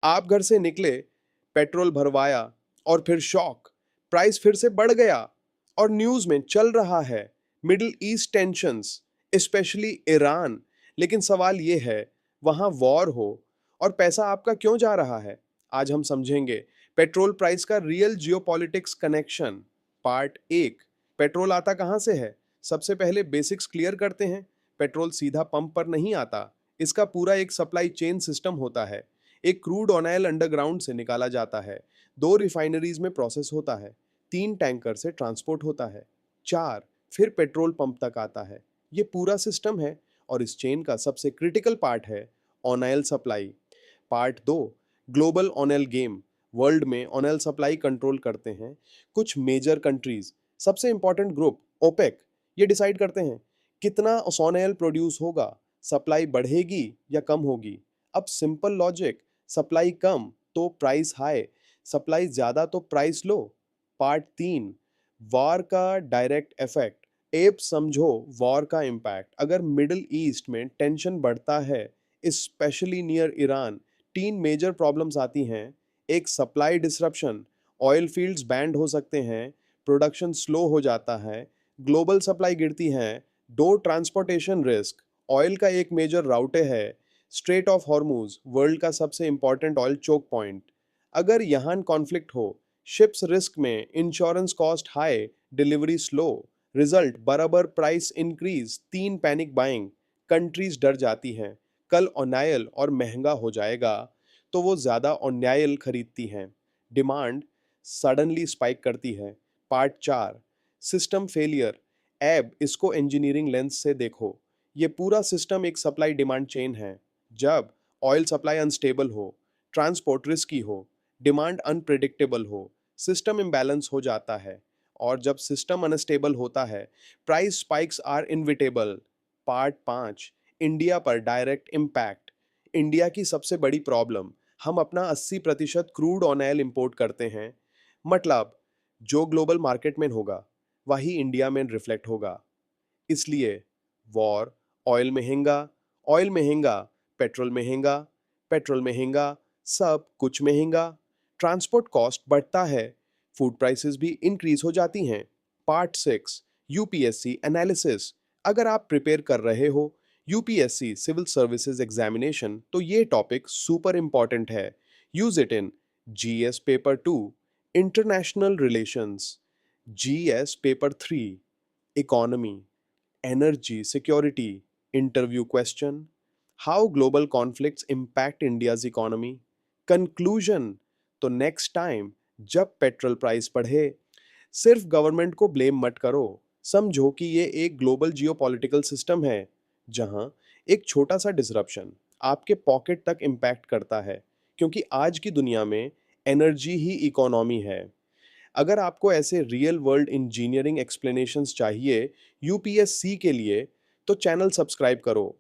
आप घर से निकले, पेट्रोल भरवाया और फिर शॉक, प्राइस फिर से बढ़ गया। और न्यूज में चल रहा है middle east tensions, specially Iran. लेकिन सवाल ये है, वहां वॉर हो और पैसा आपका क्यों जा रहा है? आज हम समझेंगे पेट्रोल प्राइस का रियल जियोपॉलिटिक्स कनेक्शन। पार्ट एक, पेट्रोल आता कहां से है? सबसे पहले बेसिक्स क्लियर करते हैं। पेट्रोल सीधा पंप पर नहीं आता, इसका पूरा एक सप्लाई चेन सिस्टम होता है। एक क्रूड ऑयल अंडरग्राउंड से निकाला जाता है, 2 रिफाइनरीज में प्रोसेस होता है, 3 टैंकर से ट्रांसपोर्ट होता है, 4 फिर पेट्रोल पंप तक आता है। ये पूरा सिस्टम है और इस चेन का सबसे क्रिटिकल पार्ट है ऑयल सप्लाई। पार्ट दो, ग्लोबल ऑयल गेम। वर्ल्ड में ऑयल सप्लाई कंट्रोल करते हैं कुछ मेजर कंट्रीज। सबसे इंपॉर्टेंट ग्रुप ओपेक, ये डिसाइड करते हैं कितना ऑयल प्रोड्यूस होगा, सप्लाई बढ़ेगी या कम होगी। अब सिंपल लॉजिक, सप्लाई कम तो प्राइस हाई, सप्लाई ज्यादा तो प्राइस लो। पार्ट तीन, वॉर का डायरेक्ट इफेक्ट। एप समझो वॉर का इम्पैक्ट। अगर मिडिल ईस्ट में टेंशन बढ़ता है, specially near Iran, 3 major problems आती हैं। एक, सप्लाई डिसरप्शन, ऑयल फील्ड्स बैंड हो सकते हैं, प्रोडक्शन स्लो हो जाता है, ग्लोबल सप्लाई गिरती है। दो, ट्रांसपोर्टेशन रिस्क, ऑयल का एक मेजर राउटे है, स्ट्रेट ऑफ हॉर्मूज, वर्ल्ड का सबसे इंपॉर्टेंट ऑयल चोक पॉइंट। अगर यहाँ कॉन्फ्लिक्ट हो, शिप्स रिस्क में, insurance cost high, delivery slow, result बराबर price increase, 3, panic buying, countries डर जाती हैं कल ऑयल और महंगा हो जाएगा, तो वो ज्यादा ऑयल खरीदती हैं। डिमांड सडनली स्पाइक करती है। पार्ट चार, सिस्टम फेलियर। एब इसको इंजीनियरिंग लेंस से देखो, ये पूरा सिस्टम एक सप्लाई डिमांड चेन है। जब ऑयल सप्लाई अनस्टेबल हो, ट्रांसपोर्ट रिस्की हो, डिमांड अनप्रिडिक्टेबल हो, सिस्टम इम्बैलेंस हो जाता है। और जब सिस्टम अनस्टेबल होता है, price spikes are inevitable. Part पाँच, इंडिया पर डायरेक्ट इम्पैक्ट। इंडिया की सबसे बड़ी प्रॉब्लम, हम अपना 80% क्रूड ऑयल इंपोर्ट करते हैं। मतलब जो ग्लोबल मार्केट में होगा वही इंडिया में रिफ्लेक्ट होगा। इसलिए वॉर, ऑयल महंगा, ऑयल महंगा, पेट्रोल महंगा, पेट्रोल महंगा, सब कुछ महंगा। ट्रांसपोर्ट कॉस्ट बढ़ता है, फूड प्राइसेस भी इंक्रीज हो जाती हैं। Part six, UPSC analysis. अगर आप प्रिपेयर कर रहे हो यूपीएससी सिविल सर्विसेज एग्जामिनेशन, तो ये टॉपिक सुपर इंपॉर्टेंट है। Use it in GS paper 2, international relations, GS paper 3, economy, energy security, interview question, how global conflicts impact India's economy, conclusion। तो next time जब petrol price बढ़े, सिर्फ government को blame मत करो, समझो कि ये एक ग्लोबल जियोपॉलिटिकल सिस्टम है जहां एक छोटा सा डिसरप्शन आपके पॉकेट तक इम्पैक्ट करता है, क्योंकि आज की दुनिया में एनर्जी ही इकोनॉमी है। अगर आपको ऐसे रियल वर्ल्ड इंजीनियरिंग एक्सप्लेनेशंस चाहिए यूपीएससी के लिए, तो चैनल सब्सक्राइब करो